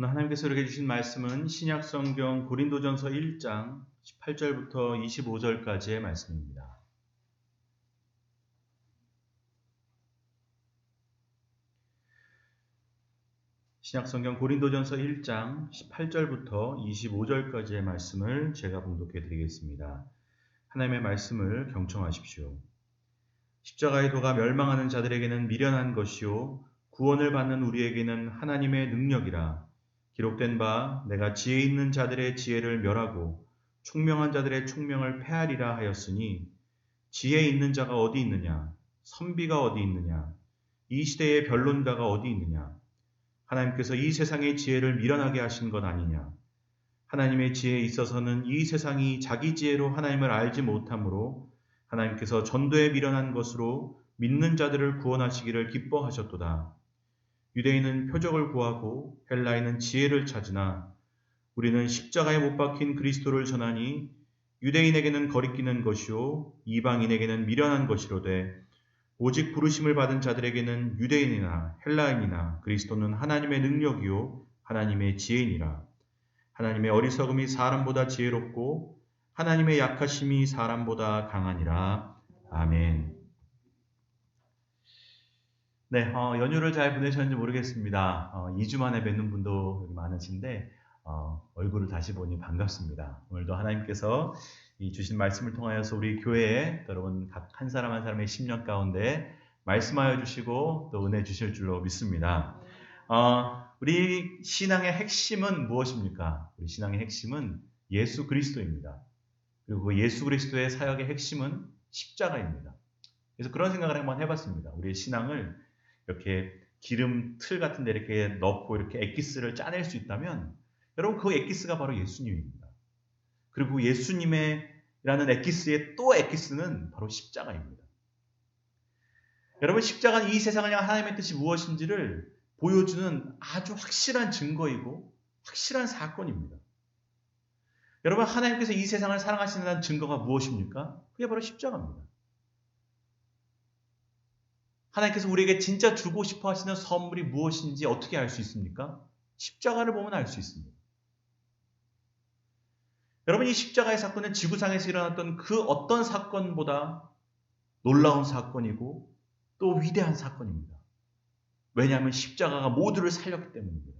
오늘 하나님께서 이렇게 주신 말씀은 신약성경 고린도전서 1장 18절부터 25절까지의 말씀입니다. 신약성경 고린도전서 1장 18절부터 25절까지의 말씀을 제가 봉독해 드리겠습니다. 하나님의 말씀을 경청하십시오. 십자가의 도가 멸망하는 자들에게는 미련한 것이요 구원을 받는 우리에게는 하나님의 능력이라. 기록된 바 내가 지혜 있는 자들의 지혜를 멸하고 총명한 자들의 총명을 패하리라 하였으니 지혜 있는 자가 어디 있느냐? 선비가 어디 있느냐? 이 시대의 변론가가 어디 있느냐? 하나님께서 이 세상의 지혜를 미련하게 하신 것 아니냐? 하나님의 지혜에 있어서는 이 세상이 자기 지혜로 하나님을 알지 못하므로 하나님께서 전도에 미련한 것으로 믿는 자들을 구원하시기를 기뻐하셨도다. 유대인은 표적을 구하고 헬라인은 지혜를 찾으나 우리는 십자가에 못 박힌 그리스도를 전하니 유대인에게는 거리끼는 것이요 이방인에게는 미련한 것이로되 오직 부르심을 받은 자들에게는 유대인이나 헬라인이나 그리스도는 하나님의 능력이요 하나님의 지혜니라. 하나님의 어리석음이 사람보다 지혜롭고 하나님의 약하심이 사람보다 강하니라. 아멘. 네, 연휴를 잘 보내셨는지 모르겠습니다. 2주 만에 뵙는 분도 여기 많으신데 얼굴을 다시 보니 반갑습니다. 오늘도 하나님께서 이 주신 말씀을 통하여서 우리 교회에 여러분 각 한 사람 한 사람의 심령 가운데 말씀하여 주시고 또 은혜 주실 줄로 믿습니다. 우리 신앙의 핵심은 무엇입니까? 우리 신앙의 핵심은 예수 그리스도입니다. 그리고 그 예수 그리스도의 사역의 핵심은 십자가입니다. 그래서 그런 생각을 한번 해봤습니다. 우리의 신앙을 이렇게 기름 틀 같은 데 이렇게 넣고 이렇게 엑기스를 짜낼 수 있다면 여러분 그 엑기스가 바로 예수님입니다. 그리고 예수님이라는 엑기스의 또 엑기스는 바로 십자가입니다. 여러분 십자가는 이 세상을 향한 하나님의 뜻이 무엇인지를 보여주는 아주 확실한 증거이고 확실한 사건입니다. 여러분 하나님께서 이 세상을 사랑하시는 증거가 무엇입니까? 그게 바로 십자가입니다. 하나님께서 우리에게 진짜 주고 싶어 하시는 선물이 무엇인지 어떻게 알 수 있습니까? 십자가를 보면 알 수 있습니다. 여러분 이 십자가의 사건은 지구상에서 일어났던 그 어떤 사건보다 놀라운 사건이고 또 위대한 사건입니다. 왜냐하면 십자가가 모두를 살렸기 때문입니다.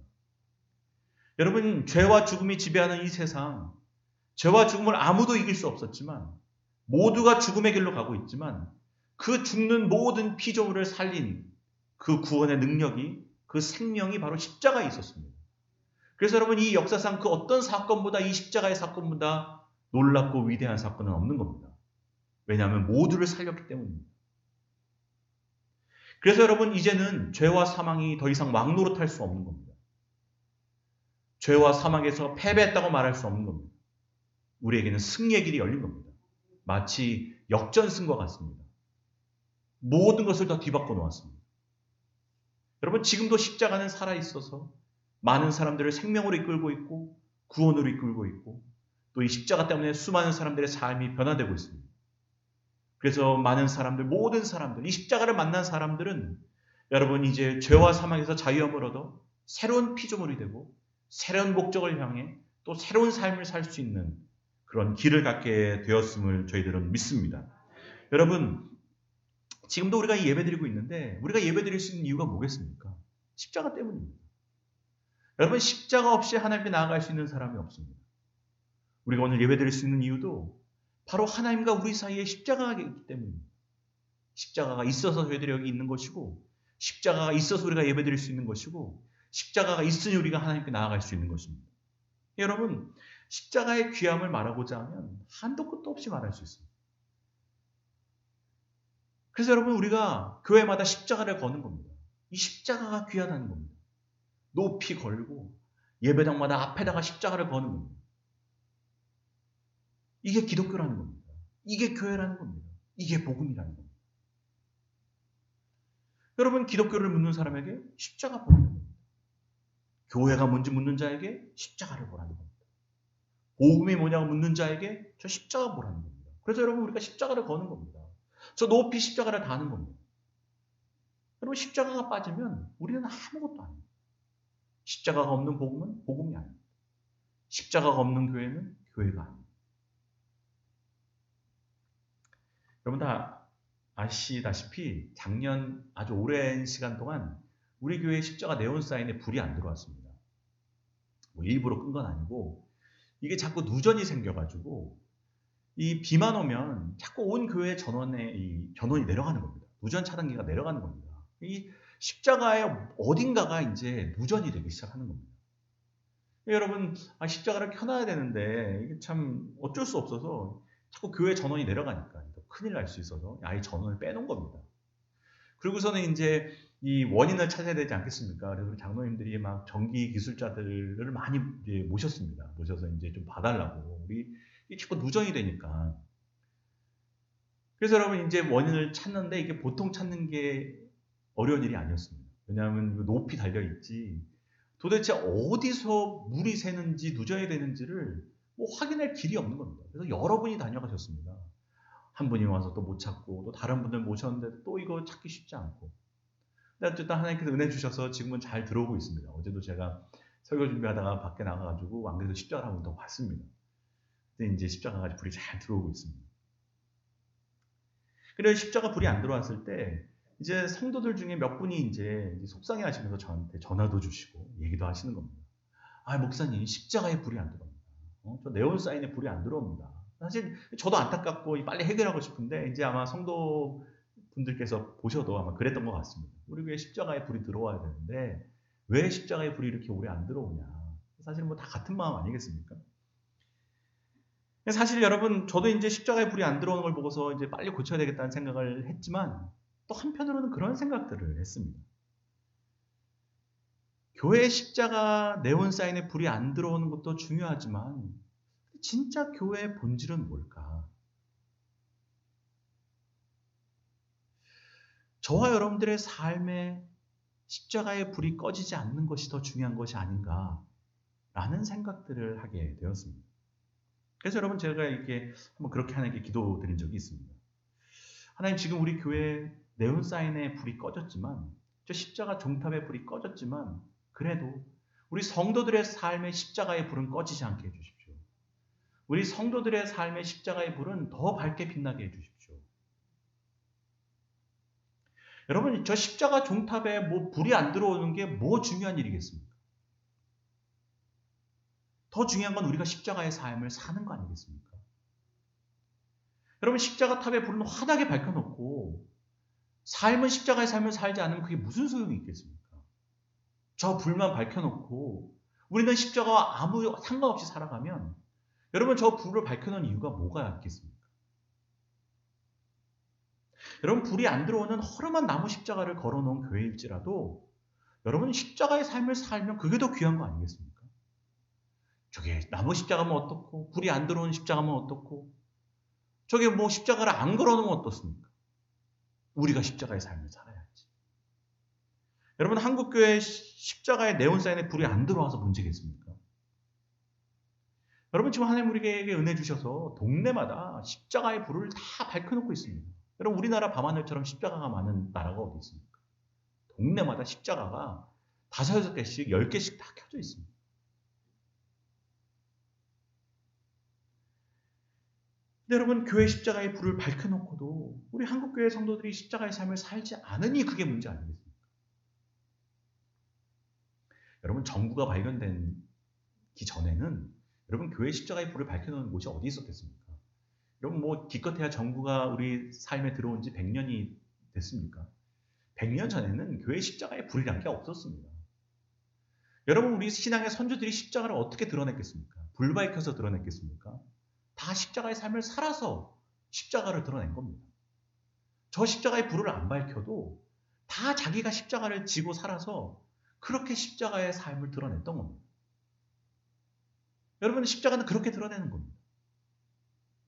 여러분 죄와 죽음이 지배하는 이 세상, 죄와 죽음을 아무도 이길 수 없었지만 모두가 죽음의 길로 가고 있지만 그 죽는 모든 피조물을 살린 그 구원의 능력이 그 생명이 바로 십자가에 있었습니다. 그래서 여러분 이 역사상 그 어떤 사건보다 이 십자가의 사건보다 놀랍고 위대한 사건은 없는 겁니다. 왜냐하면 모두를 살렸기 때문입니다. 그래서 여러분 이제는 죄와 사망이 더 이상 왕노릇할 수 없는 겁니다. 죄와 사망에서 패배했다고 말할 수 없는 겁니다. 우리에게는 승리의 길이 열린 겁니다. 마치 역전승과 같습니다. 모든 것을 다 뒤바꿔 놓았습니다. 여러분 지금도 십자가는 살아있어서 많은 사람들을 생명으로 이끌고 있고 구원으로 이끌고 있고 또 이 십자가 때문에 수많은 사람들의 삶이 변화되고 있습니다. 그래서 많은 사람들, 모든 사람들, 이 십자가를 만난 사람들은 여러분 이제 죄와 사망에서 자유함을 얻어 새로운 피조물이 되고 새로운 목적을 향해 또 새로운 삶을 살 수 있는 그런 길을 갖게 되었음을 저희들은 믿습니다. 여러분 지금도 우리가 예배드리고 있는데 우리가 예배드릴 수 있는 이유가 뭐겠습니까? 십자가 때문입니다. 여러분 십자가 없이 하나님께 나아갈 수 있는 사람이 없습니다. 우리가 오늘 예배드릴 수 있는 이유도 바로 하나님과 우리 사이에 십자가가 있기 때문입니다. 십자가가 있어서 저희들이 여기 있는 것이고 십자가가 있어서 우리가 예배드릴 수 있는 것이고 십자가가 있으니 우리가 하나님께 나아갈 수 있는 것입니다. 여러분 십자가의 귀함을 말하고자 하면 한도 끝도 없이 말할 수 있습니다. 그래서 여러분 우리가 교회마다 십자가를 거는 겁니다. 이 십자가가 귀하다는 겁니다. 높이 걸고 예배당마다 앞에다가 십자가를 거는 겁니다. 이게 기독교라는 겁니다. 이게 교회라는 겁니다. 이게 복음이라는 겁니다. 여러분 기독교를 묻는 사람에게 십자가 보라는 겁니다. 교회가 뭔지 묻는 자에게 십자가를 보라는 겁니다. 복음이 뭐냐고 묻는 자에게 저 십자가 보라는 겁니다. 그래서 여러분 우리가 십자가를 거는 겁니다. 저 높이 십자가를 다는 겁니다. 여러분 십자가가 빠지면 우리는 아무것도 아닙니다. 십자가가 없는 복음은 복음이 아닙니다. 십자가가 없는 교회는 교회가 아닙니다. 여러분 다 아시다시피 작년 아주 오랜 시간 동안 우리 교회 십자가 네온 사인에 불이 안 들어왔습니다. 뭐 일부러 끈 건 아니고 이게 자꾸 누전이 생겨가지고 이 비만 오면 자꾸 온 교회 전원에 이 전원이 내려가는 겁니다. 누전 차단기가 내려가는 겁니다. 이 십자가의 어딘가가 이제 누전이 되기 시작하는 겁니다. 여러분 십자가를 켜놔야 되는데 이게 참 어쩔 수 없어서 자꾸 교회 전원이 내려가니까 큰일 날 수 있어서 아예 전원을 빼놓은 겁니다. 그리고서는 이제 이 원인을 찾아야 되지 않겠습니까? 그래서 장로님들이 막 전기 기술자들을 많이 이제 모셨습니다. 모셔서 이제 좀 봐달라고. 우리 자꾸 누전이 되니까. 그래서 여러분 이제 원인을 찾는데 이게 보통 찾는 게 어려운 일이 아니었습니다. 왜냐하면 높이 달려 있지. 도대체 어디서 물이 새는지 누전이 되는지를 뭐 확인할 길이 없는 겁니다. 그래서 여러분이 다녀가셨습니다. 한 분이 와서 또 못 찾고 또 다른 분들 모셨는데 또 이거 찾기 쉽지 않고. 근데 어쨌든 하나님께서 은혜 주셔서 지금은 잘 들어오고 있습니다. 어제도 제가 설교 준비하다가 밖에 나가가지고 안 그래도 십자가를 한번 더 봤습니다. 근데 이제 십자가가 불이 잘 들어오고 있습니다. 그래서 십자가 불이 안 들어왔을 때 이제 성도들 중에 몇 분이 이제 속상해 하시면서 저한테 전화도 주시고 얘기도 하시는 겁니다. 아, 목사님, 십자가에 불이 안 들어옵니다. 저 네온 사인에 불이 안 들어옵니다. 사실 저도 안타깝고 빨리 해결하고 싶은데 이제 아마 성도 분들께서 보셔도 아마 그랬던 것 같습니다. 우리 교회 십자가에 불이 들어와야 되는데 왜 십자가에 불이 이렇게 오래 안 들어오냐. 사실 뭐 다 같은 마음 아니겠습니까? 사실 여러분 저도 이제 십자가에 불이 안 들어오는 걸 보고서 이제 빨리 고쳐야 되겠다는 생각을 했지만 또 한편으로는 그런 생각들을 했습니다. 교회 십자가 네온 사인에 불이 안 들어오는 것도 중요하지만 진짜 교회의 본질은 뭘까? 저와 여러분들의 삶에 십자가의 불이 꺼지지 않는 것이 더 중요한 것이 아닌가라는 생각들을 하게 되었습니다. 그래서 여러분 제가 이렇게 한번 그렇게 하나님께 기도드린 적이 있습니다. 하나님 지금 우리 교회 네온 사인에 불이 꺼졌지만 저 십자가 종탑에 불이 꺼졌지만 그래도 우리 성도들의 삶의 십자가의 불은 꺼지지 않게 해주십시오. 우리 성도들의 삶의 십자가의 불은 더 밝게 빛나게 해주십시오. 여러분 저 십자가 종탑에 뭐 불이 안 들어오는 게 뭐 중요한 일이겠습니까? 더 중요한 건 우리가 십자가의 삶을 사는 거 아니겠습니까? 여러분 십자가 탑에 불은 환하게 밝혀놓고 삶은 십자가의 삶을 살지 않으면 그게 무슨 소용이 있겠습니까? 저 불만 밝혀놓고 우리는 십자가와 아무 상관없이 살아가면 여러분 저 불을 밝혀놓은 이유가 뭐가 있겠습니까? 여러분 불이 안 들어오는 허름한 나무 십자가를 걸어놓은 교회일지라도 여러분 십자가의 삶을 살면 그게 더 귀한 거 아니겠습니까? 저게 나무 십자가면 어떻고 불이 안 들어오는 십자가면 어떻고 저게 뭐 십자가를 안 걸어놓으면 어떻습니까? 우리가 십자가의 삶을 살아야지. 여러분 한국교회 십자가의 네온사인에 불이 안 들어와서 문제겠습니까? 여러분 지금 하나님 우리에게 은혜 주셔서 동네마다 십자가의 불을 다 밝혀놓고 있습니다. 여러분 우리나라 밤하늘처럼 십자가가 많은 나라가 어디 있습니까? 동네마다 십자가가 5, 6개씩 10개씩 다 켜져 있습니다. 근데 여러분 교회 십자가의 불을 밝혀놓고도 우리 한국교회 성도들이 십자가의 삶을 살지 않으니 그게 문제 아니겠습니까? 여러분 정부가 발견되기 전에는 여러분 교회 십자가의 불을 밝혀놓은 곳이 어디 있었겠습니까? 여러분 뭐 기껏해야 정부가 우리 삶에 들어온 지 100년이 됐습니까? 100년 전에는 교회 십자가에 불이란 게 없었습니다. 여러분 우리 신앙의 선조들이 십자가를 어떻게 드러냈겠습니까? 불 밝혀서 드러냈겠습니까? 다 십자가의 삶을 살아서 십자가를 드러낸 겁니다. 저 십자가의 불을 안 밝혀도 다 자기가 십자가를 지고 살아서 그렇게 십자가의 삶을 드러냈던 겁니다. 여러분 십자가는 그렇게 드러내는 겁니다.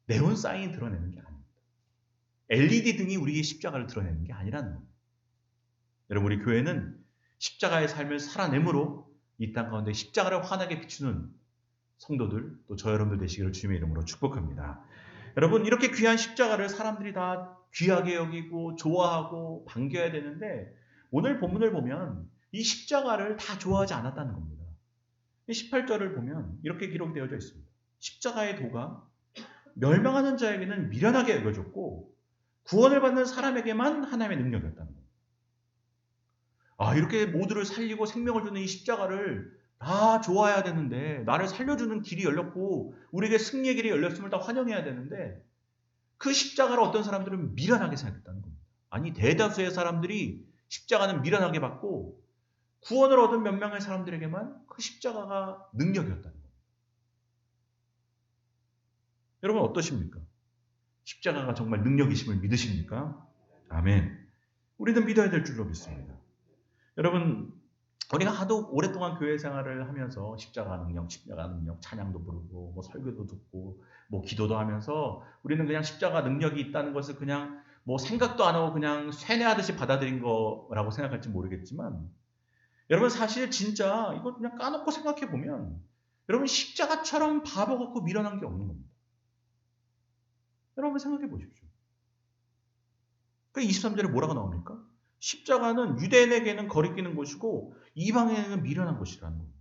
네온 사인이 드러내는 게 아닙니다. LED 등이 우리의 십자가를 드러내는 게 아니라는 겁니다. 여러분 우리 교회는 십자가의 삶을 살아내므로 이 땅 가운데 십자가를 환하게 비추는 성도들 또 저 여러분들 되시기를 주님의 이름으로 축복합니다. 여러분 이렇게 귀한 십자가를 사람들이 다 귀하게 여기고 좋아하고 반겨야 되는데 오늘 본문을 보면 이 십자가를 다 좋아하지 않았다는 겁니다. 18절을 보면 이렇게 기록되어져 있습니다. 십자가의 도가 멸망하는 자에게는 미련하게 여겨졌고 구원을 받는 사람에게만 하나님의 능력이었다는 겁니다. 이렇게 모두를 살리고 생명을 주는 이 십자가를 다 좋아해야 되는데, 나를 살려주는 길이 열렸고 우리에게 승리의 길이 열렸음을 다 환영해야 되는데, 그 십자가를 어떤 사람들은 미련하게 생각했다는 겁니다. 아니, 대다수의 사람들이 십자가는 미련하게 받고 구원을 얻은 몇 명의 사람들에게만 그 십자가가 능력이었다는 겁니다. 여러분 어떠십니까? 십자가가 정말 능력이심을 믿으십니까? 아멘. 우리는 믿어야 될 줄로 믿습니다. 여러분, 우리가 하도 오랫동안 교회 생활을 하면서 십자가 능력, 찬양도 부르고 설교도 듣고 기도도 하면서 우리는 그냥 십자가 능력이 있다는 것을 그냥 생각도 안 하고 그냥 쇠뇌하듯이 받아들인 거라고 생각할지 모르겠지만, 여러분 사실 진짜 이거 그냥 까놓고 생각해 보면 여러분 십자가처럼 바보 같고 미련한 게 없는 겁니다. 여러분 생각해 보십시오. 그 23절에 뭐라고 나옵니까? 십자가는 유대인에게는 거리끼는 것이고 이방인에게는 미련한 것이라는 겁니다.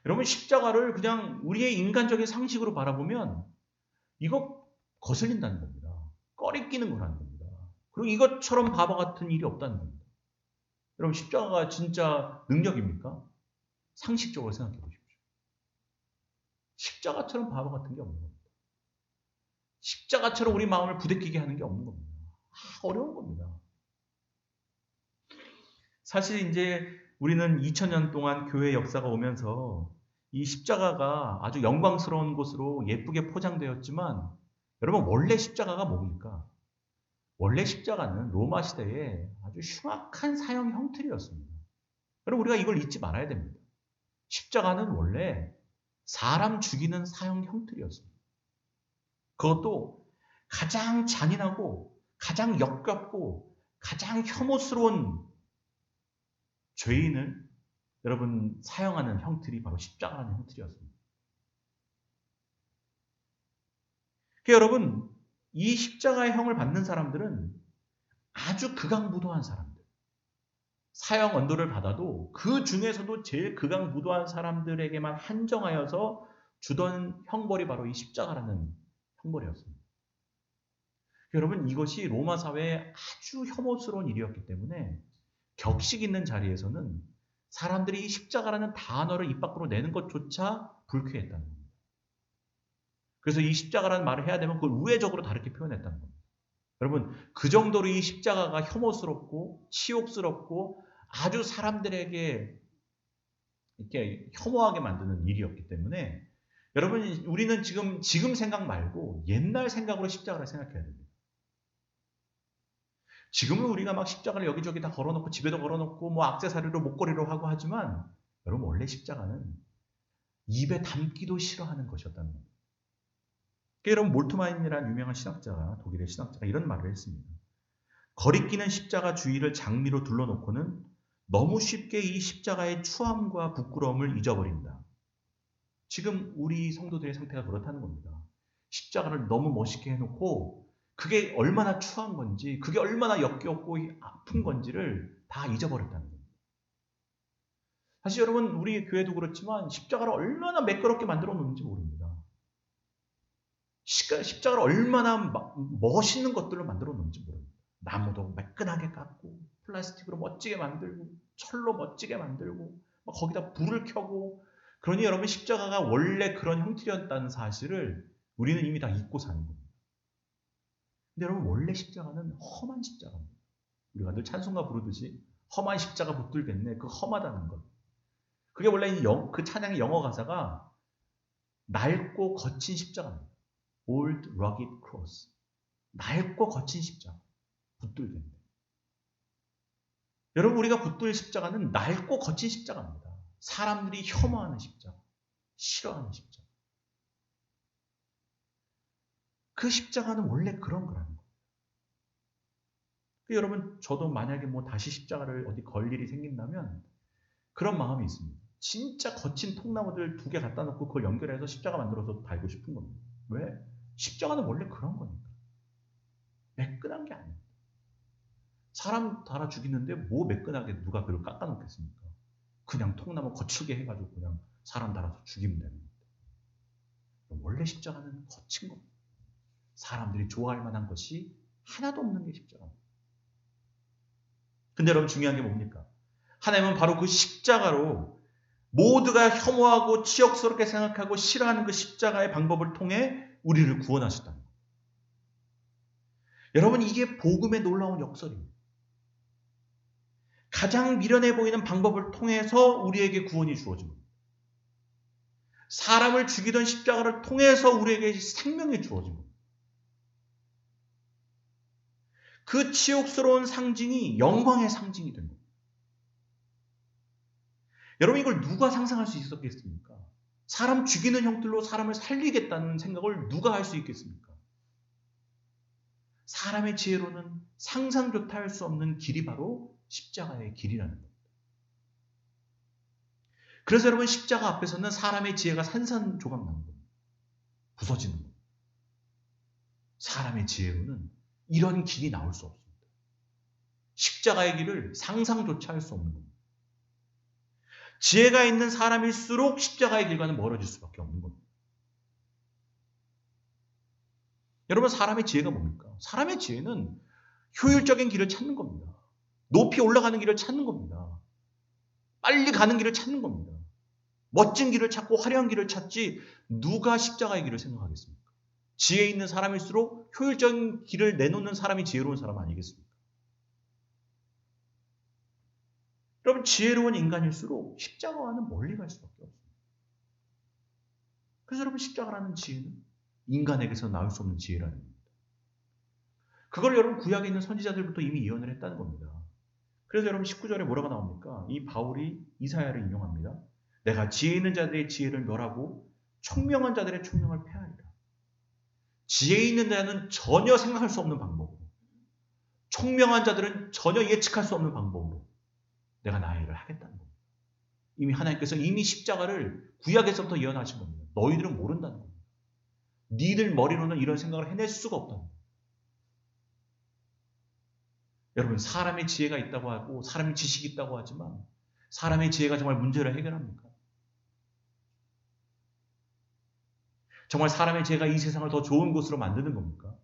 여러분 십자가를 그냥 우리의 인간적인 상식으로 바라보면 이거 거슬린다는 겁니다. 거리끼는 거라는 겁니다. 그리고 이것처럼 바보 같은 일이 없다는 겁니다. 여러분 십자가가 진짜 능력입니까? 상식적으로 생각해 보십시오. 십자가처럼 바보 같은 게 없는 겁니다. 십자가처럼 우리 마음을 부대끼게 하는 게 없는 겁니다. 어려운 겁니다. 사실 이제 우리는 2000년 동안 교회 역사가 오면서 이 십자가가 아주 영광스러운 곳으로 예쁘게 포장되었지만, 여러분 원래 십자가가 뭡니까? 원래 십자가는 로마 시대에 아주 흉악한 사형 형틀이었습니다. 여러분 우리가 이걸 잊지 말아야 됩니다. 십자가는 원래 사람 죽이는 사형 형틀이었습니다. 그것도 가장 잔인하고 가장 역겹고 가장 혐오스러운 죄인을 여러분 사형하는 형틀이 바로 십자가라는 형틀이었습니다. 그러니까 여러분 이 십자가의 형을 받는 사람들은 아주 극악무도한 사람들, 사형 언도를 받아도 그 중에서도 제일 극악무도한 사람들에게만 한정하여서 주던 형벌이 바로 이 십자가라는 형벌이었습니다. 여러분 이것이 로마 사회의 아주 혐오스러운 일이었기 때문에 격식 있는 자리에서는 사람들이 이 십자가라는 단어를 입 밖으로 내는 것조차 불쾌했다는 겁니다. 그래서 이 십자가라는 말을 해야 되면 그걸 우회적으로 다르게 표현했다는 겁니다. 여러분 그 정도로 이 십자가가 혐오스럽고 치욕스럽고 아주 사람들에게 이렇게 혐오하게 만드는 일이었기 때문에 여러분 우리는 지금 생각 말고 옛날 생각으로 십자가를 생각해야 됩니다. 지금은 우리가 막 십자가를 여기저기 다 걸어놓고 집에도 걸어놓고 액세서리로 목걸이로 하고 하지만 여러분 원래 십자가는 입에 담기도 싫어하는 것이었다는 겁니다. 여러분 몰트마인이라는 유명한 신학자가, 독일의 신학자가 이런 말을 했습니다. 거리끼는 십자가 주위를 장미로 둘러놓고는 너무 쉽게 이 십자가의 추함과 부끄러움을 잊어버린다. 지금 우리 성도들의 상태가 그렇다는 겁니다. 십자가를 너무 멋있게 해놓고 그게 얼마나 추한 건지, 그게 얼마나 역겹고 아픈 건지를 다 잊어버렸다는 겁니다. 사실 여러분 우리 교회도 그렇지만 십자가를 얼마나 매끄럽게 만들어 놓는지 모릅니다. 십자가를 얼마나 멋있는 것들로 만들어 놓는지 모릅니다. 나무도 매끈하게 깎고 플라스틱으로 멋지게 만들고 철로 멋지게 만들고 거기다 불을 켜고, 그러니 여러분 십자가가 원래 그런 형태였다는 사실을 우리는 이미 다 잊고 사는 겁니다. 근데 여러분 원래 십자가는 험한 십자가입니다. 우리가 늘 찬송가 부르듯이 험한 십자가 붙들겠네. 그 험하다는 것. 그게 원래 그 찬양의 영어 가사가 낡고 거친 십자가입니다. Old rugged cross. 낡고 거친 십자가. 붙들겠네. 여러분 우리가 붙들 십자가는 낡고 거친 십자가입니다. 사람들이 혐오하는 십자가. 싫어하는 십자가. 그 십자가는 원래 그런 거라는 거예요. 여러분 저도 만약에 다시 십자가를 어디 걸 일이 생긴다면 그런 마음이 있습니다. 진짜 거친 통나무들 2개 갖다 놓고 그걸 연결해서 십자가 만들어서 달고 싶은 겁니다. 왜? 십자가는 원래 그런 거니까. 매끈한 게 아닙니다. 사람 달아 죽이는데 뭐 매끈하게 누가 그걸 깎아놓겠습니까? 그냥 통나무 거칠게 해가지고 그냥 사람 달아서 죽이면 되는 겁니다. 원래 십자가는 거친 겁니다. 사람들이 좋아할 만한 것이 하나도 없는 게 십자가입니다. 근데 여러분 중요한 게 뭡니까? 하나님은 바로 그 십자가로 모두가 혐오하고 치욕스럽게 생각하고 싫어하는 그 십자가의 방법을 통해 우리를 구원하셨다는 겁니다. 여러분 이게 복음의 놀라운 역설입니다. 가장 미련해 보이는 방법을 통해서 우리에게 구원이 주어진 겁니다. 사람을 죽이던 십자가를 통해서 우리에게 생명이 주어진 겁니다. 그 치욕스러운 상징이 영광의 상징이 된 겁니다. 여러분 이걸 누가 상상할 수 있었겠습니까? 사람 죽이는 형틀로 사람을 살리겠다는 생각을 누가 할 수 있겠습니까? 사람의 지혜로는 상상조차 할 수 없는 길이 바로 십자가의 길이라는 겁니다. 그래서 여러분 십자가 앞에서는 사람의 지혜가 산산조각 나는 겁니다. 부서지는 겁니다. 사람의 지혜로는 이런 길이 나올 수 없습니다. 십자가의 길을 상상조차 할 수 없는 겁니다. 지혜가 있는 사람일수록 십자가의 길과는 멀어질 수밖에 없는 겁니다. 여러분 사람의 지혜가 뭡니까? 사람의 지혜는 효율적인 길을 찾는 겁니다. 높이 올라가는 길을 찾는 겁니다. 빨리 가는 길을 찾는 겁니다. 멋진 길을 찾고 화려한 길을 찾지 누가 십자가의 길을 생각하겠습니까? 지혜 있는 사람일수록 효율적인 길을 내놓는 사람이 지혜로운 사람 아니겠습니까? 여러분 지혜로운 인간일수록 십자가와는 멀리 갈 수밖에 없습니다. 그래서 여러분 십자가라는 지혜는 인간에게서 나올 수 없는 지혜라는 겁니다. 그걸 여러분 구약에 있는 선지자들부터 이미 예언을 했다는 겁니다. 그래서 여러분 19절에 뭐라고 나옵니까? 이 바울이 이사야를 인용합니다. 내가 지혜 있는 자들의 지혜를 멸하고 총명한 자들의 총명을 폐하리라. 지혜 있는 자는 전혀 생각할 수 없는 방법으로, 총명한 자들은 전혀 예측할 수 없는 방법으로 내가 나의 일을 하겠다는 겁니다. 이미 하나님께서 이미 십자가를 구약에서부터 예언하신 겁니다. 너희들은 모른다는 겁니다. 니들 머리로는 이런 생각을 해낼 수가 없다는 겁니다. 여러분 사람의 지혜가 있다고 하고 사람의 지식이 있다고 하지만 사람의 지혜가 정말 문제를 해결합니까? 정말 사람의 지혜가 이 세상을 더 좋은 곳으로 만드는 겁니까?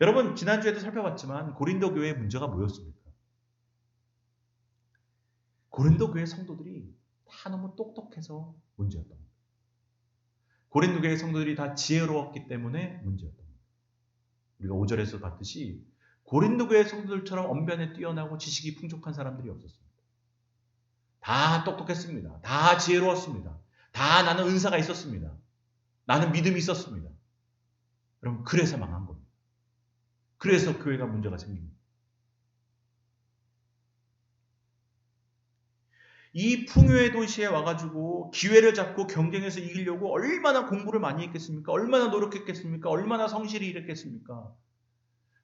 여러분 지난주에도 살펴봤지만 고린도 교회의 문제가 뭐였습니까? 고린도 교회 성도들이 다 너무 똑똑해서 문제였던 겁니다. 고린도 교회 성도들이 다 지혜로웠기 때문에 문제였던 겁니다. 우리가 5절에서 봤듯이 고린도 교회 성도들처럼 언변에 뛰어나고 지식이 풍족한 사람들이 없었습니다. 다 똑똑했습니다. 다 지혜로웠습니다. 다 나는 은사가 있었습니다. 나는 믿음이 있었습니다. 여러분 그래서 망한 겁니다. 그래서 교회가 문제가 생깁니다. 이 풍요의 도시에 와가지고 기회를 잡고 경쟁에서 이기려고 얼마나 공부를 많이 했겠습니까? 얼마나 노력했겠습니까? 얼마나 성실히 일했겠습니까?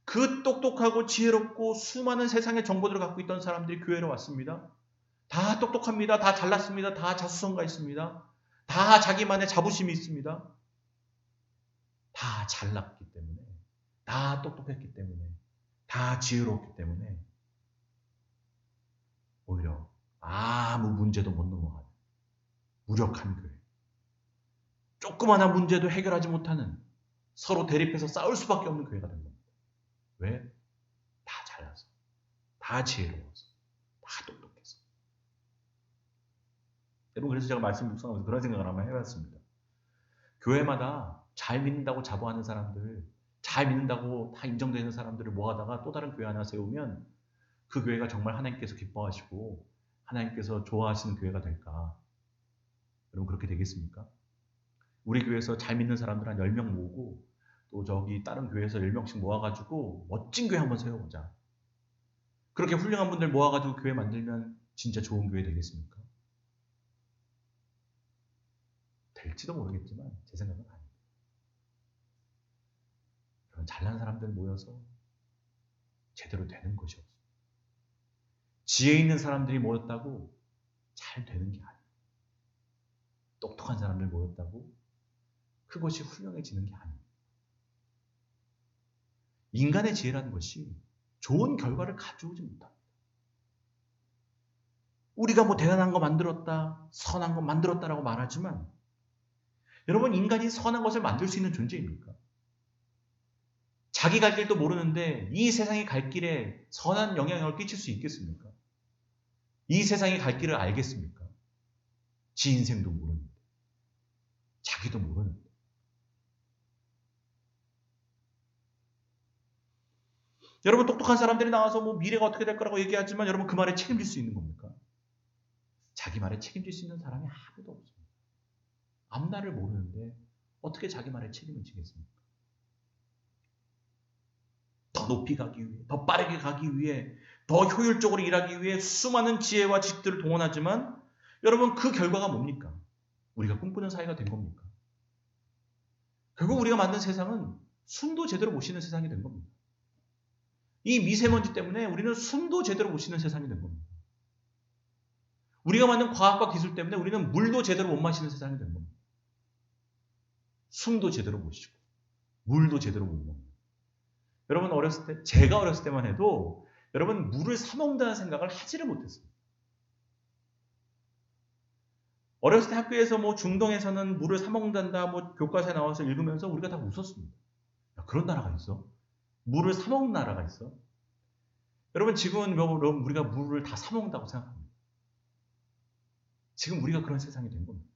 그 똑똑하고 지혜롭고 수많은 세상의 정보들을 갖고 있던 사람들이 교회로 왔습니다. 다 똑똑합니다. 다 잘났습니다. 다 자수성가 있습니다. 다 자기만의 자부심이 있습니다. 다 잘났기 때문에, 다 똑똑했기 때문에, 다 지혜로웠기 때문에 오히려 아무 문제도 못 넘어가는 무력한 교회. 조그마한 문제도 해결하지 못하는 서로 대립해서 싸울 수밖에 없는 교회가 된 겁니다. 왜? 다 잘나서, 다 지혜로워서, 다 똑똑해서. 여러분 그래서 제가 말씀 묵상하면서 그런 생각을 한번 해봤습니다. 교회마다 잘 믿는다고 자부하는 사람들, 잘 믿는다고 다 인정되는 사람들을 모아다가 또 다른 교회 하나 세우면 그 교회가 정말 하나님께서 기뻐하시고 하나님께서 좋아하시는 교회가 될까? 여러분 그렇게 되겠습니까? 우리 교회에서 잘 믿는 사람들 한 10명 모으고 또 저기 다른 교회에서 10명씩 모아가지고 멋진 교회 한번 세워보자. 그렇게 훌륭한 분들 모아가지고 교회 만들면 진짜 좋은 교회 되겠습니까? 될지도 모르겠지만 제 생각은 아닙니다. 그런 잘난 사람들 모여서 제대로 되는 것이 없어요. 지혜 있는 사람들이 모였다고 잘 되는 게 아니에요. 똑똑한 사람들 모였다고 그것이 훌륭해지는 게 아니에요. 인간의 지혜라는 것이 좋은 결과를 가져오지 못합니다. 우리가 뭐 대단한 거 만들었다, 선한 거 만들었다라고 말하지만 여러분, 인간이 선한 것을 만들 수 있는 존재입니까? 자기 갈 길도 모르는데 이 세상이 갈 길에 선한 영향력을 끼칠 수 있겠습니까? 이 세상이 갈 길을 알겠습니까? 지 인생도 모르는데, 자기도 모르는데. 여러분, 똑똑한 사람들이 나와서 뭐 미래가 어떻게 될 거라고 얘기하지만 여러분, 그 말에 책임질 수 있는 겁니까? 자기 말에 책임질 수 있는 사람이 아무도 없습니다. 앞날을 모르는데 어떻게 자기 말에 책임을 지겠습니까? 더 높이 가기 위해, 더 빠르게 가기 위해, 더 효율적으로 일하기 위해 수많은 지혜와 지식들을 동원하지만 여러분, 그 결과가 뭡니까? 우리가 꿈꾸는 사회가 된 겁니까? 결국 우리가 만든 세상은 숨도 제대로 못 쉬는 세상이 된 겁니다. 이 미세먼지 때문에 우리는 숨도 제대로 못 쉬는 세상이 된 겁니다. 우리가 만든 과학과 기술 때문에 우리는 물도 제대로 못 마시는 세상이 된 겁니다. 숨도 제대로 못 쉬고 물도 제대로 못 먹는. 여러분, 어렸을 때, 제가 어렸을 때만 해도 여러분, 물을 사 먹는다는 생각을 하지를 못했습니다. 어렸을 때 학교에서 뭐 중동에서는 물을 사 먹는다, 뭐 교과서에 나와서 읽으면서 우리가 다 웃었습니다. 야, 그런 나라가 있어? 물을 사 먹는 나라가 있어? 여러분, 지금은 우리가 물을 다 사 먹는다고 생각합니다. 지금 우리가 그런 세상이 된 겁니다.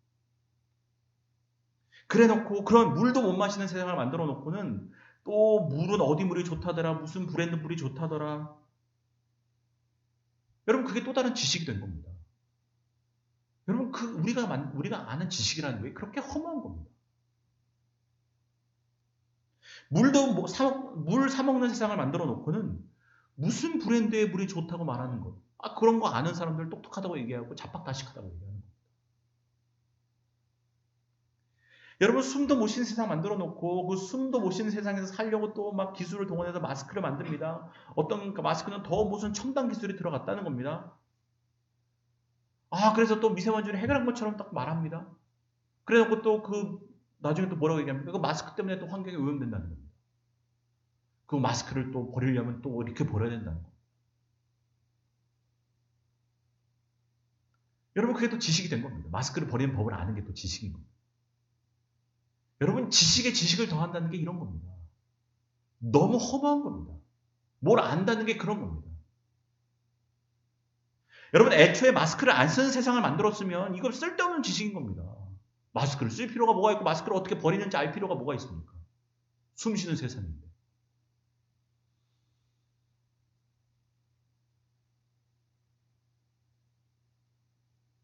그래 놓고 그런 물도 못 마시는 세상을 만들어 놓고는 또 물은 어디 물이 좋다더라, 무슨 브랜드 물이 좋다더라. 여러분, 그게 또 다른 지식이 된 겁니다. 여러분, 우리가 아는 지식이라는 게 그렇게 허무한 겁니다. 물 사 먹는 세상을 만들어 놓고는 무슨 브랜드의 물이 좋다고 말하는 것. 그런 거 아는 사람들 똑똑하다고 얘기하고 자팍다식하다고 얘기하는 겁니다. 여러분, 숨도 못 쉬는 세상 만들어 놓고 그 숨도 못 쉬는 세상에서 살려고 또 막 기술을 동원해서 마스크를 만듭니다. 어떤 마스크는 더 무슨 첨단 기술이 들어갔다는 겁니다. 그래서 또 미세먼지를 해결한 것처럼 딱 말합니다. 그래 놓고 또 나중에 또 뭐라고 얘기합니까? 그 마스크 때문에 또 환경에 오염된다는 겁니다. 그 마스크를 또 버리려면 또 이렇게 버려야 된다는 겁니다. 여러분, 그게 또 지식이 된 겁니다. 마스크를 버리는 법을 아는 게 또 지식인 겁니다. 여러분, 지식에 지식을 더한다는 게 이런 겁니다. 너무 허무한 겁니다. 뭘 안다는 게 그런 겁니다. 여러분, 애초에 마스크를 안 쓰는 세상을 만들었으면 이건 쓸데없는 지식인 겁니다. 마스크를 쓸 필요가 뭐가 있고 마스크를 어떻게 버리는지 알 필요가 뭐가 있습니까? 숨 쉬는 세상인데.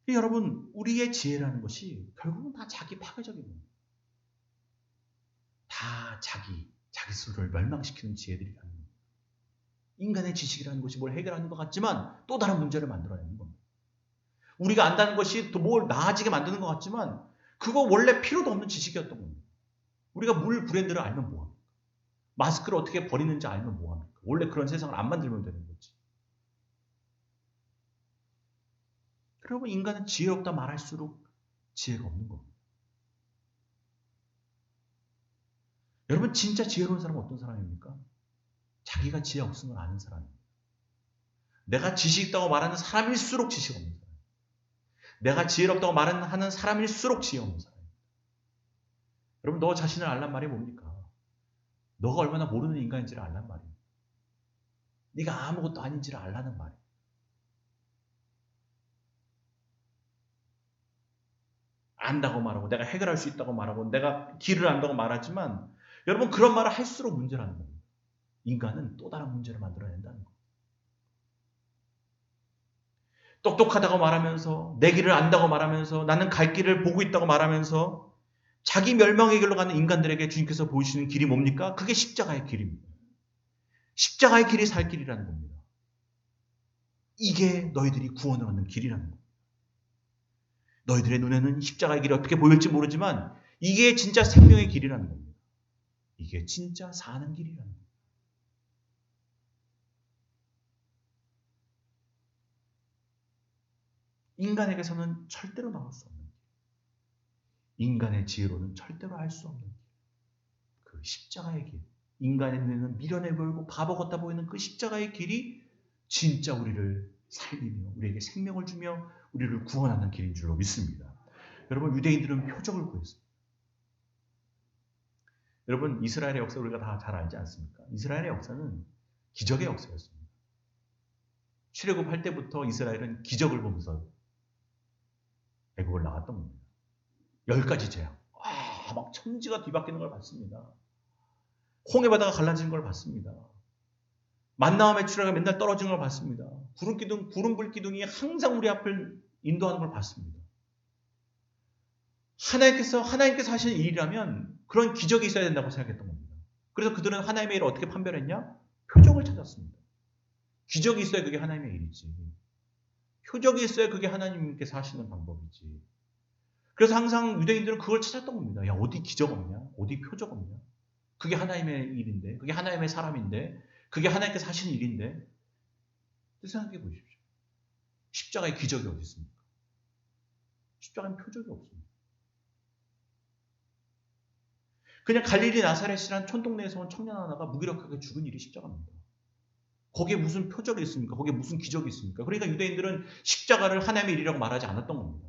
여러분, 우리의 지혜라는 것이 결국은 다 자기 파괴적인 겁니다. 다 자기 스스로를 멸망시키는 지혜들이라는 겁니다. 인간의 지식이라는 것이 뭘 해결하는 것 같지만 또 다른 문제를 만들어내는 겁니다. 우리가 안다는 것이 또 뭘 나아지게 만드는 것 같지만 그거 원래 필요도 없는 지식이었던 겁니다. 우리가 물 브랜드를 알면 뭐합니까? 마스크를 어떻게 버리는지 알면 뭐합니까? 원래 그런 세상을 안 만들면 되는 거지. 그러면 인간은 지혜롭다 말할수록 지혜가 없는 겁니다. 여러분, 진짜 지혜로운 사람은 어떤 사람입니까? 자기가 지혜 없음을 아는 사람입니다. 내가 지식 있다고 말하는 사람일수록 지식 없는 사람. 내가 지혜롭다고 말하는 사람일수록 지혜 없는 사람입니다. 여러분, 너 자신을 알란 말이 뭡니까? 너가 얼마나 모르는 인간인지를 알란 말이에요. 네가 아무것도 아닌지를 알라는 말이에요. 안다고 말하고 내가 해결할 수 있다고 말하고 내가 길을 안다고 말하지만 여러분, 그런 말을 할수록 문제라는 겁니다. 인간은 또 다른 문제를 만들어낸다는 겁니다. 똑똑하다고 말하면서 내 길을 안다고 말하면서 나는 갈 길을 보고 있다고 말하면서 자기 멸망의 길로 가는 인간들에게 주님께서 보여주시는 길이 뭡니까? 그게 십자가의 길입니다. 십자가의 길이 살 길이라는 겁니다. 이게 너희들이 구원을 얻는 길이라는 겁니다. 너희들의 눈에는 십자가의 길이 어떻게 보일지 모르지만 이게 진짜 생명의 길이라는 겁니다. 이게 진짜 사는 길이라는 겁니다. 인간에게서는 절대로 나올 수 없는 길. 인간의 지혜로는 절대로 알 수 없는 길. 그 십자가의 길. 인간의 눈에는 미련해 보이고 바보 같아 보이는 그 십자가의 길이 진짜 우리를 살리며 우리에게 생명을 주며 우리를 구원하는 길인 줄로 믿습니다. 여러분, 유대인들은 표적을 구했습니다. 여러분, 이스라엘의 역사 우리가 다 잘 알지 않습니까? 이스라엘의 역사는 기적의 역사였습니다. 출애굽할 때부터 이스라엘은 기적을 보면서 애국을 나갔던 겁니다. 10가지 재앙. 막 천지가 뒤바뀌는 걸 봤습니다. 홍해 바다가 갈라지는 걸 봤습니다. 만나와 메추라가 맨날 떨어지는 걸 봤습니다. 구름 불기둥이 항상 우리 앞을 인도하는 걸 봤습니다. 하나님께서 하시는 일이라면 그런 기적이 있어야 된다고 생각했던 겁니다. 그래서 그들은 하나님의 일을 어떻게 판별했냐? 표적을 찾았습니다. 기적이 있어야 그게 하나님의 일이지. 표적이 있어야 그게 하나님께서 하시는 방법이지. 그래서 항상 유대인들은 그걸 찾았던 겁니다. 야, 어디 기적 없냐? 어디 표적 없냐? 그게 하나님의 일인데, 그게 하나님의 사람인데, 그게 하나님께서 하시는 일인데. 생각해 보십시오. 십자가의 기적이 어디 있습니까? 십자가는 표적이 없습니다. 그냥 갈릴리 나사렛이란 촌동네에서 온 청년 하나가 무기력하게 죽은 일이 십자가입니다. 거기에 무슨 표적이 있습니까? 거기에 무슨 기적이 있습니까? 그러니까 유대인들은 십자가를 하나님의 일이라고 말하지 않았던 겁니다.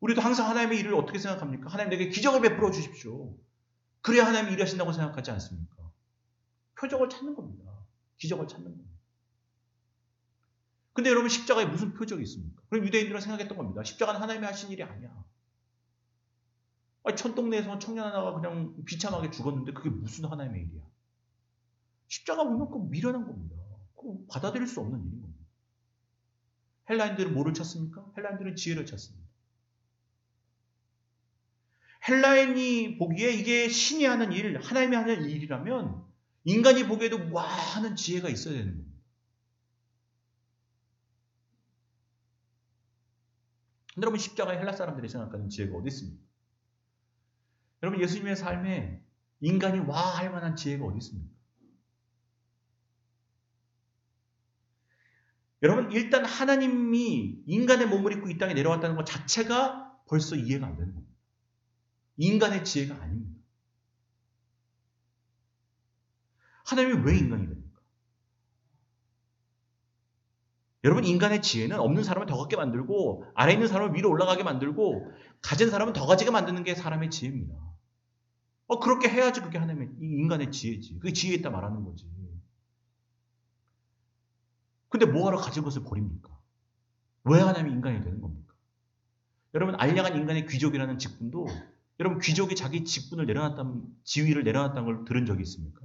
우리도 항상 하나님의 일을 어떻게 생각합니까? 하나님 내게 기적을 베풀어 주십시오. 그래야 하나님이 일하신다고 생각하지 않습니까? 표적을 찾는 겁니다. 기적을 찾는 겁니다. 근데 여러분, 십자가에 무슨 표적이 있습니까? 그럼 유대인들은 생각했던 겁니다. 십자가는 하나님이 하신 일이 아니야. 촌동네에서 청년 하나가 그냥 비참하게 죽었는데 그게 무슨 하나님의 일이야. 십자가 보면 그 미련한 겁니다. 그거 받아들일 수 없는 일인 겁니다. 헬라인들은 뭐를 찾습니까? 헬라인들은 지혜를 찾습니다. 헬라인이 보기에 이게 신이 하는 일, 하나님이 하는 일이라면 인간이 보기에도 와 하는 지혜가 있어야 되는 겁니다. 여러분, 십자가에 헬라 사람들이 생각하는 지혜가 어디 있습니까? 여러분, 예수님의 삶에 인간이 와 할 만한 지혜가 어디 있습니까? 여러분, 일단 하나님이 인간의 몸을 입고 이 땅에 내려왔다는 것 자체가 벌써 이해가 안 되는 겁니다. 인간의 지혜가 아닙니다. 하나님이 왜 인간이 됩니까? 여러분, 인간의 지혜는 없는 사람을 더 갖게 만들고 아래 있는 사람을 위로 올라가게 만들고 가진 사람은 더 가지게 만드는 게 사람의 지혜입니다. 그렇게 해야지 그게 하나님의 인간의 지혜지. 그게 지혜 있다 말하는 거지. 근데 뭐하러 가진 것을 버립니까? 왜 하나님이 인간이 되는 겁니까? 여러분, 알량한 인간의 귀족이라는 직분도 여러분, 귀족이 자기 직분을 내려놨다는, 지위를 내려놨다는 걸 들은 적이 있습니까?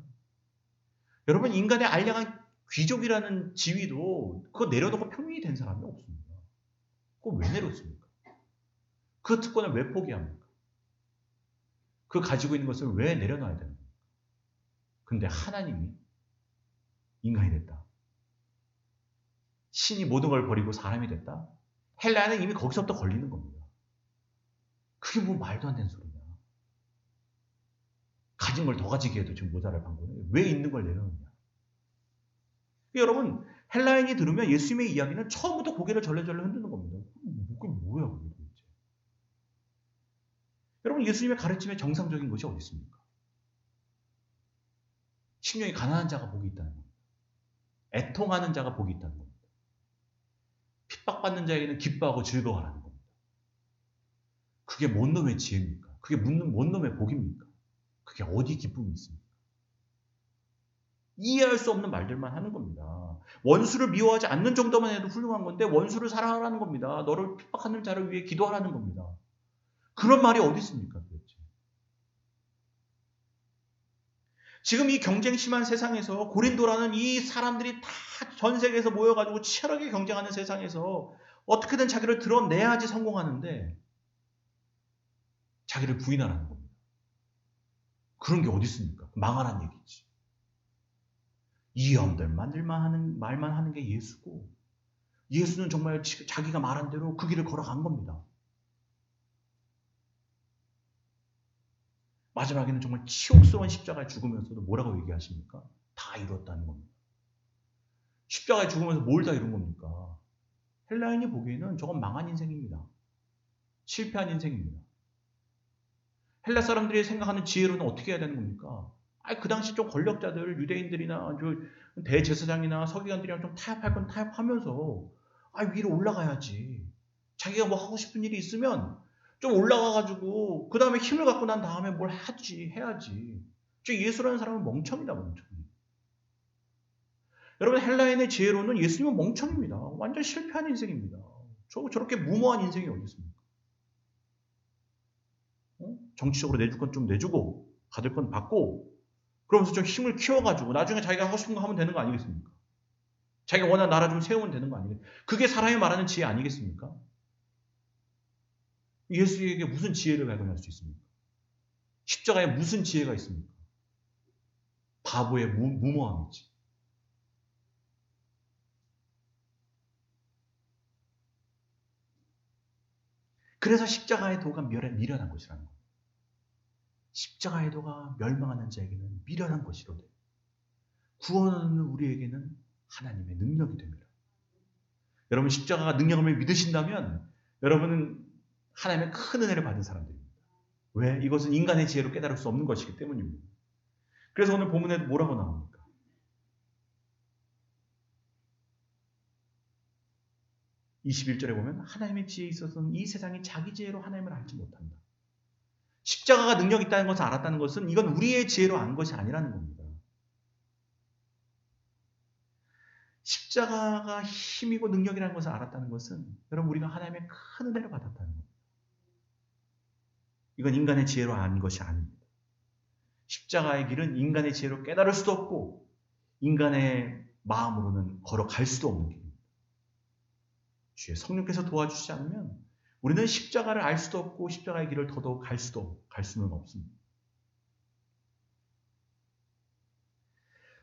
여러분, 인간의 알량한 귀족이라는 지위도 그거 내려놓고 평민이 된 사람이 없습니다. 그거 왜 내렸습니까? 그 특권을 왜 포기합니까? 그 가지고 있는 것을 왜 내려놔야 되는 겁니까? 근데 하나님이 인간이 됐다. 신이 모든 걸 버리고 사람이 됐다? 헬라는 이미 거기서부터 걸리는 겁니다. 그게 뭐 말도 안 되는 소리냐. 가진 걸 더 가지게 해도 지금 모자랄 방법은 왜 있는 걸 내려놓냐. 여러분, 헬라인이 들으면 예수님의 이야기는 처음부터 고개를 절레절레 흔드는 겁니다. 그게 뭐야, 그게 도대체. 여러분, 예수님의 가르침에 정상적인 것이 어디 있습니까? 심령이 가난한 자가 복이 있다는 겁니다. 애통하는 자가 복이 있다는 겁니다. 핍박받는 자에게는 기뻐하고 즐거워하라는 겁니다. 그게 뭔 놈의 지혜입니까? 그게 뭔 놈의 복입니까? 그게 어디 기쁨이 있습니까? 이해할 수 없는 말들만 하는 겁니다. 원수를 미워하지 않는 정도만 해도 훌륭한 건데 원수를 사랑하라는 겁니다. 너를 핍박하는 자를 위해 기도하라는 겁니다. 그런 말이 어디 있습니까, 도대체? 지금 이 경쟁 심한 세상에서 고린도라는 이 사람들이 다 전 세계에서 모여가지고 치열하게 경쟁하는 세상에서 어떻게든 자기를 드러내야지 성공하는데 자기를 부인하라는 겁니다. 그런 게 어디 있습니까? 망하란 얘기지. 이 엄들만 말만 하는 게 예수고 예수는 정말 자기가 말한 대로 그 길을 걸어간 겁니다. 마지막에는 정말 치욕스러운 십자가에 죽으면서도 뭐라고 얘기하십니까? 다 이뤘다는 겁니다. 십자가에 죽으면서 뭘 다 이룬 겁니까? 헬라인이 보기에는 저건 망한 인생입니다. 실패한 인생입니다. 헬라 사람들이 생각하는 지혜로는 어떻게 해야 되는 겁니까? 그 당시 좀 권력자들, 유대인들이나 대제사장이나 서기관들이랑 좀 타협할 건 타협하면서 위로 올라가야지. 자기가 뭐 하고 싶은 일이 있으면 좀 올라가가지고 그 다음에 힘을 갖고 난 다음에 뭘 해야지. 예수라는 사람은 멍청이다, 멍청이. 여러분, 헬라인의 지혜로는 예수님은 멍청입니다. 완전 실패한 인생입니다. 저렇게 무모한 인생이 어디 있습니까? 정치적으로 내줄 건 좀 내주고 받을 건 받고 그러면서 좀 힘을 키워가지고 나중에 자기가 하고 싶은 거 하면 되는 거 아니겠습니까? 자기가 원하는 나라 좀 세우면 되는 거 아니겠습니까? 그게 사람이 말하는 지혜 아니겠습니까? 예수에게 무슨 지혜를 발견할 수 있습니까? 십자가에 무슨 지혜가 있습니까? 바보의 무모함이지. 그래서 십자가의 도가 미련한 것이라는 거예요. 십자가의 도가 멸망하는 자에게는 미련한 것이로되 구원하는 우리에게는 하나님의 능력이 됩니다. 여러분, 십자가가 능력을 믿으신다면 여러분은 하나님의 큰 은혜를 받은 사람들입니다. 왜? 이것은 인간의 지혜로 깨달을 수 없는 것이기 때문입니다. 그래서 오늘 본문에도 뭐라고 나옵니까? 21절에 보면 하나님의 지혜에 있어서는 이 세상이 자기 지혜로 하나님을 알지 못한다. 십자가가 능력이 있다는 것을 알았다는 것은 이건 우리의 지혜로 안 것이 아니라는 겁니다. 십자가가 힘이고 능력이라는 것을 알았다는 것은 여러분 우리가 하나님의 큰 은혜를 받았다는 겁니다. 이건 인간의 지혜로 안 것이 아닙니다. 십자가의 길은 인간의 지혜로 깨달을 수도 없고 인간의 마음으로는 걸어갈 수도 없는 길입니다. 주의 성령께서 도와주시지 않으면 우리는 십자가를 알 수도 없고 십자가의 길을 더더욱 갈 수는 없습니다.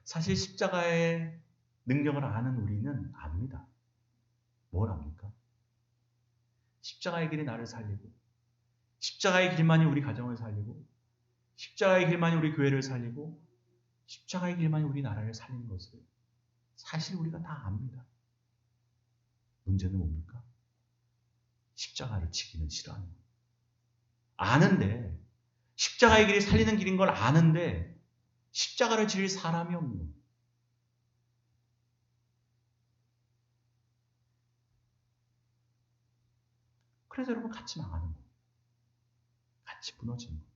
사실 십자가의 능력을 아는 우리는 압니다. 뭘 압니까? 십자가의 길이 나를 살리고 십자가의 길만이 우리 가정을 살리고 십자가의 길만이 우리 교회를 살리고 십자가의 길만이 우리 나라를 살리는 것을 사실 우리가 다 압니다. 문제는 뭡니까? 십자가를 지기는 싫어하는 거예요. 아는데 십자가의 길이 살리는 길인 걸 아는데 십자가를 지을 사람이 없는 거예요. 그래서 여러분 같이 망하는 거예요. 같이 무너지는 거예요.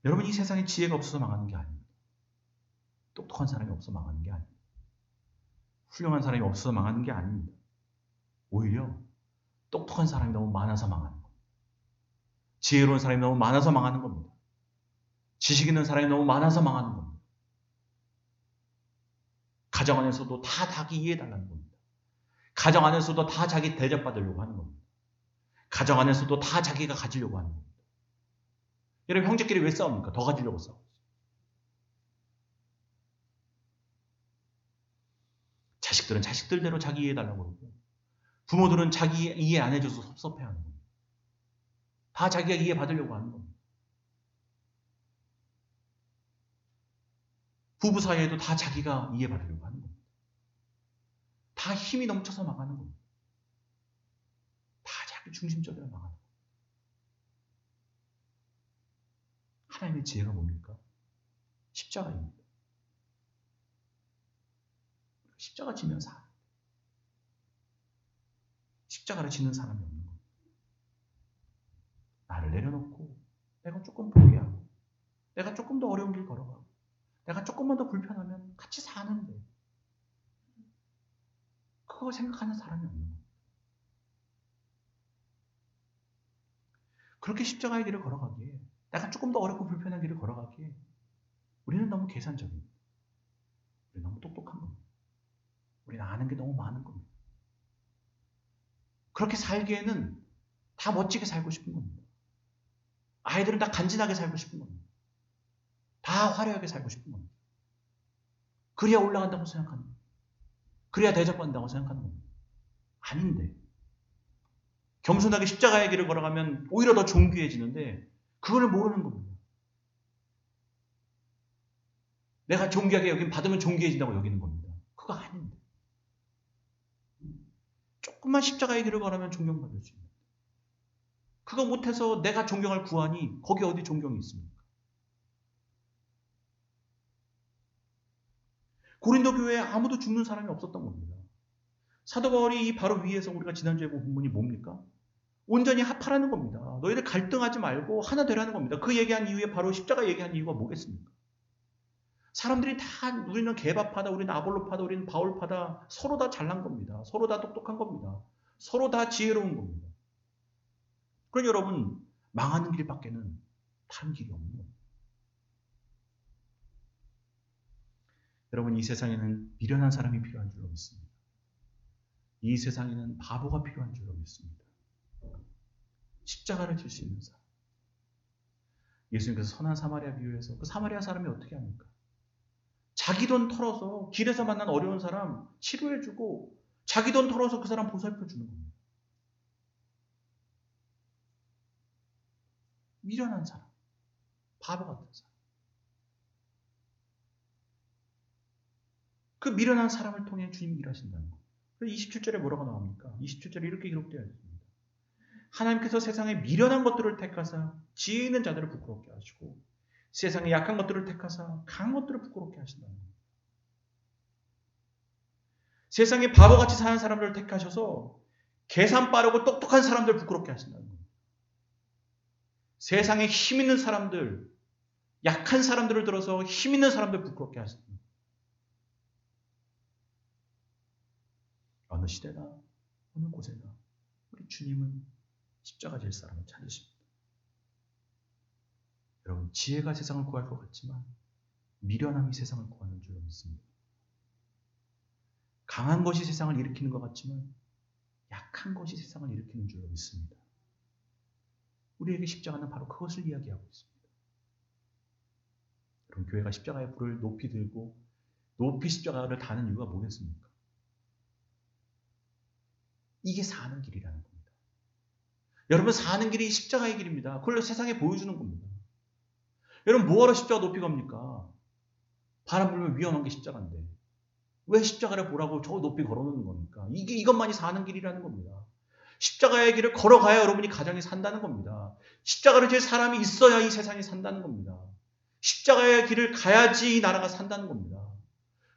여러분 이 세상에 지혜가 없어서 망하는 게 아닙니다. 똑똑한 사람이 없어서 망하는 게 아닙니다. 훌륭한 사람이 없어서 망하는 게 아닙니다. 오히려 똑똑한 사람이 너무 많아서 망하는 겁니다. 지혜로운 사람이 너무 많아서 망하는 겁니다. 지식 있는 사람이 너무 많아서 망하는 겁니다. 가정 안에서도 다 자기 이해해달라는 겁니다. 가정 안에서도 다 자기 대접받으려고 하는 겁니다. 가정 안에서도 다 자기가 가지려고 하는 겁니다. 여러분 형제끼리 왜 싸웁니까? 더 가지려고 싸워요. 자식들은 자식들대로 자기 이해해달라고 그러고 부모들은 자기 이해 안 해줘서 섭섭해하는 겁니다. 다 자기가 이해받으려고 하는 겁니다. 부부 사이에도 다 자기가 이해받으려고 하는 겁니다. 다 힘이 넘쳐서 망하는 겁니다. 다 자기 중심적으로 망하는 겁니다. 하나님의 지혜가 뭡니까? 십자가입니다. 십자가 지면 살아. 십자가를 지는 사람이 없는 겁니다. 나를 내려놓고 내가 조금 포기하고 내가 조금 더 어려운 길 걸어가고 내가 조금만 더 불편하면 같이 사는데 그거 생각하는 사람이 없는 겁니다. 그렇게 십자가의 길을 걸어가기에 내가 조금 더 어렵고 불편한 길을 걸어가기에 우리는 너무 계산적입니다. 우리 너무 똑똑한 겁니다. 우리는 아는 게 너무 많은 겁니다. 그렇게 살기에는 다 멋지게 살고 싶은 겁니다. 아이들은 다 간지나게 살고 싶은 겁니다. 다 화려하게 살고 싶은 겁니다. 그래야 올라간다고 생각하는 겁니다. 그래야 대접받는다고 생각하는 겁니다. 아닌데 겸손하게 십자가의 길을 걸어가면 오히려 더 존귀해지는데 그걸 모르는 겁니다. 내가 존귀하게 여긴 받으면 존귀해진다고 여기는 겁니다. 그거 아닌데 조금만 십자가의 길을 걸으면 존경받을 수 있습니다. 그거 못해서 내가 존경할 구하니 거기 어디 존경이 있습니까? 고린도 교회에 아무도 죽는 사람이 없었던 겁니다. 사도 바울이 이 바로 위에서 우리가 지난주에 본 본문이 뭡니까? 온전히 합하라는 겁니다. 너희들 갈등하지 말고 하나 되라는 겁니다. 그 얘기한 이후에 바로 십자가 얘기한 이유가 뭐겠습니까? 사람들이 다 우리는 개바파다, 우리는 아볼로파다, 우리는 바울파다, 서로 다 잘난 겁니다. 서로 다 똑똑한 겁니다. 서로 다 지혜로운 겁니다. 그러니 여러분, 망하는 길밖에는 다른 길이 없는 겁니다. 여러분, 이 세상에는 미련한 사람이 필요한 줄로 믿습니다. 이 세상에는 바보가 필요한 줄로 믿습니다. 십자가를 질 수 있는 사람. 예수님께서 선한 사마리아 비유에서 그 사마리아 사람이 어떻게 합니까? 자기 돈 털어서 길에서 만난 어려운 사람 치료해주고 자기 돈 털어서 그 사람 보살펴주는 겁니다. 미련한 사람, 바보 같은 사람. 그 미련한 사람을 통해 주님이 일하신다는 거예요. 27절에 뭐라고 나옵니까? 27절에 이렇게 기록되어 있습니다. 하나님께서 세상에 미련한 것들을 택하사 지혜 있는 자들을 부끄럽게 하시고 세상에 약한 것들을 택하사 강한 것들을 부끄럽게 하신다는 겁니다. 세상에 바보같이 사는 사람들을 택하셔서 계산 빠르고 똑똑한 사람들을 부끄럽게 하신다는 겁니다. 세상에 힘 있는 사람들, 약한 사람들을 들어서 힘 있는 사람들 부끄럽게 하신다. 어느 시대나 어느 곳에나 우리 주님은 십자가 질 사람을 찾으십니다. 여러분, 지혜가 세상을 구할 것 같지만 미련함이 세상을 구하는 줄로 믿습니다. 강한 것이 세상을 일으키는 것 같지만 약한 것이 세상을 일으키는 줄로 믿습니다. 우리에게 십자가는 바로 그것을 이야기하고 있습니다. 그럼 교회가 십자가의 불을 높이 들고 높이 십자가를 다는 이유가 뭐겠습니까? 이게 사는 길이라는 겁니다. 여러분, 사는 길이 십자가의 길입니다. 그걸 세상에 보여주는 겁니다. 여러분, 뭐하러 십자가 높이 갑니까? 바람 불면 위험한 게 십자가인데 왜 십자가를 보라고 저 높이 걸어놓는 겁니까? 이것만이 사는 길이라는 겁니다. 십자가의 길을 걸어가야 여러분이 가정이 산다는 겁니다. 십자가를 질 사람이 있어야 이 세상이 산다는 겁니다. 십자가의 길을 가야지 이 나라가 산다는 겁니다.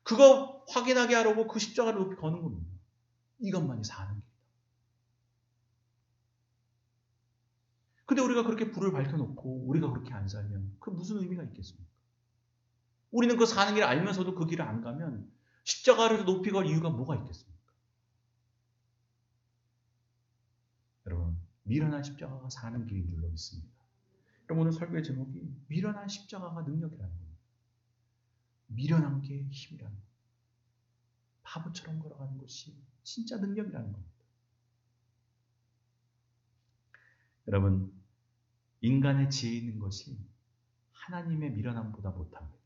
그거 확인하게 하려고 그 십자가를 높이 거는 겁니다. 이것만이 사는 길이다. 근데 우리가 그렇게 불을 밝혀놓고 우리가 그렇게 안 살면 그 무슨 의미가 있겠습니까? 우리는 그 사는 길을 알면서도 그 길을 안 가면 십자가를 높이 걸 이유가 뭐가 있겠습니까? 여러분, 미련한 십자가가 사는 길인 줄로 믿습니다. 여러분, 오늘 설교의 제목이 미련한 십자가가 능력이라는 겁니다. 미련한 게 힘이라는 겁니다. 바보처럼 걸어가는 것이 진짜 능력이라는 겁니다. 여러분, 인간의 지혜 있는 것이 하나님의 미련함보다 못합니다.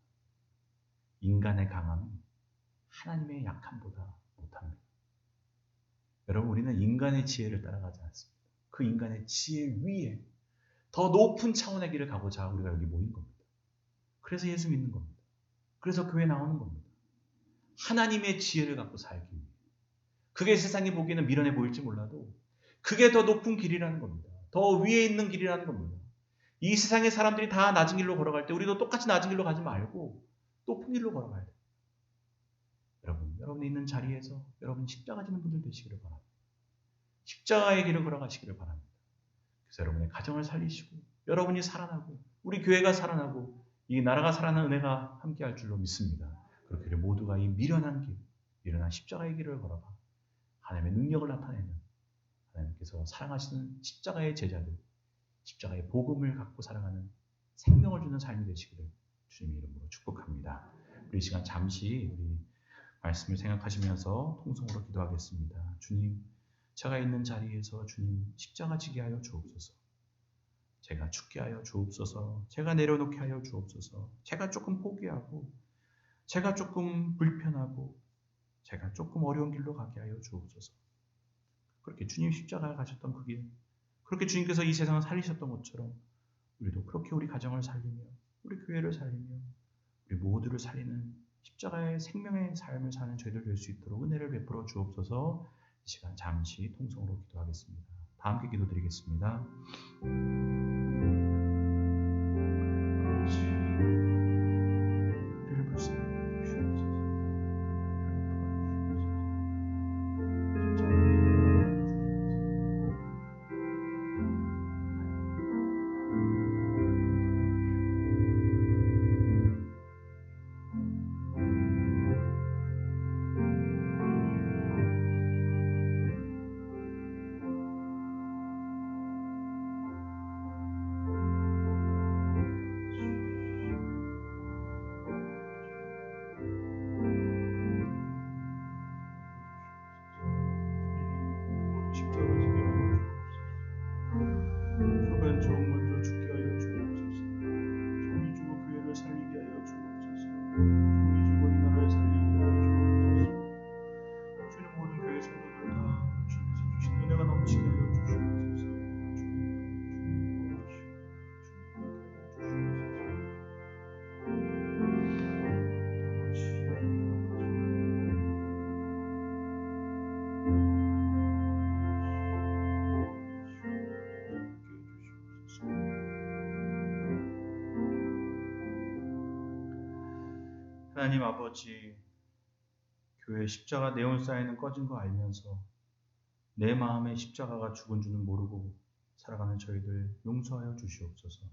인간의 강함이 하나님의 약함보다 못합니다. 여러분, 우리는 인간의 지혜를 따라가지 않습니다. 그 인간의 지혜 위에 더 높은 차원의 길을 가고자 우리가 여기 모인 겁니다. 그래서 예수 믿는 겁니다. 그래서 교회 나오는 겁니다. 하나님의 지혜를 갖고 살기 위해. 그게 세상이 보기에는 미련해 보일지 몰라도 그게 더 높은 길이라는 겁니다. 더 위에 있는 길이라는 겁니다. 이 세상의 사람들이 다 낮은 길로 걸어갈 때 우리도 똑같이 낮은 길로 가지 말고 높은 길로 걸어가야 돼요. 여러분이 있는 자리에서 여러분 십자가 지는 분들 되시기를 바랍니다. 십자가의 길을 걸어가시기를 바랍니다. 그래서 여러분의 가정을 살리시고 여러분이 살아나고 우리 교회가 살아나고 이 나라가 살아나는 은혜가 함께할 줄로 믿습니다. 그렇게 모두가 이 미련한 길, 미련한 십자가의 길을 걸어가 하나님의 능력을 나타내는 하나님께서 사랑하시는 십자가의 제자들, 십자가의 복음을 갖고 살아가는 생명을 주는 삶이 되시기를 주님의 이름으로 축복합니다. 우리 시간 잠시 우리 말씀을 생각하시면서 통성으로 기도하겠습니다. 주님, 제가 있는 자리에서 주님 십자가 지게 하여 주옵소서. 제가 죽게 하여 주옵소서. 제가 내려놓게 하여 주옵소서. 제가 조금 포기하고 제가 조금 불편하고 제가 조금 어려운 길로 가게 하여 주옵소서. 그렇게 주님 십자가에 가셨던 그 길, 그렇게 주님께서 이 세상을 살리셨던 것처럼 우리도 그렇게 우리 가정을 살리며 우리 교회를 살리며 우리 모두를 살리는 십자가의 생명의 삶을 사는 저희들 될 수 있도록 은혜를 베풀어 주옵소서. 이 시간 잠시 통성으로 기도하겠습니다. 다 함께 기도드리겠습니다. 하나님 아버지, 교회 십자가 네온 사인은 꺼진 거 알면서 내 마음에 십자가가 죽은 줄은 모르고 살아가는 저희들 용서하여 주시옵소서.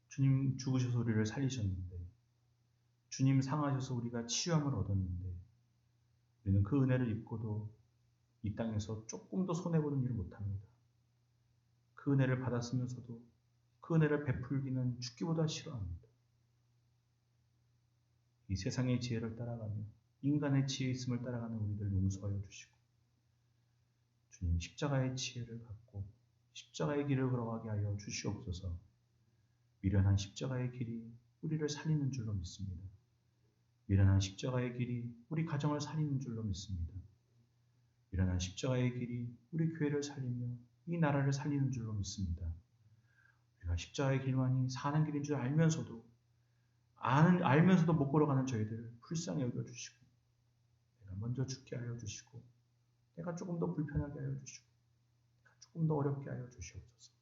주님 죽으셔서 우리를 살리셨는데, 주님 상하셔서 우리가 치유함을 얻었는데, 우리는 그 은혜를 입고도 이 땅에서 조금 더 손해보는 일을 못합니다. 그 은혜를 받았으면서도 그 은혜를 베풀기는 죽기보다 싫어합니다. 이 세상의 지혜를 따라가며 인간의 지혜 있음을 따라가는 우리들 용서하여 주시고, 주님 십자가의 지혜를 갖고 십자가의 길을 걸어가게 하여 주시옵소서. 미련한 십자가의 길이 우리를 살리는 줄로 믿습니다. 미련한 십자가의 길이 우리 가정을 살리는 줄로 믿습니다. 미련한 십자가의 길이 우리 교회를 살리며 이 나라를 살리는 줄로 믿습니다. 우리가 십자가의 길만이 사는 길인 줄 알면서도 못 걸어가는 저희들을 불쌍히 여겨주시고, 내가 먼저 죽게 하여 주시고, 내가 조금 더 불편하게 하여 주시고, 내가 조금 더 어렵게 하여 주시옵소서.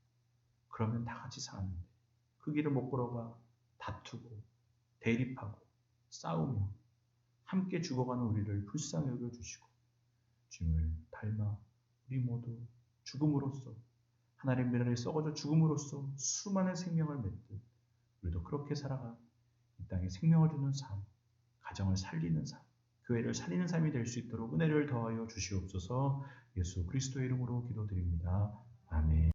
그러면 다 같이 사는데 그 길을 못 걸어가 다투고 대립하고 싸우며 함께 죽어가는 우리를 불쌍히 여겨주시고, 주님을 닮아 우리 모두 죽음으로써, 하나님 나라에 썩어져 죽음으로써 수많은 생명을 맺듯 우리도 그렇게 살아가 이 땅에 생명을 주는 삶, 가정을 살리는 삶, 교회를 살리는 삶이 될 수 있도록 은혜를 더하여 주시옵소서. 예수 그리스도의 이름으로 기도드립니다. 아멘.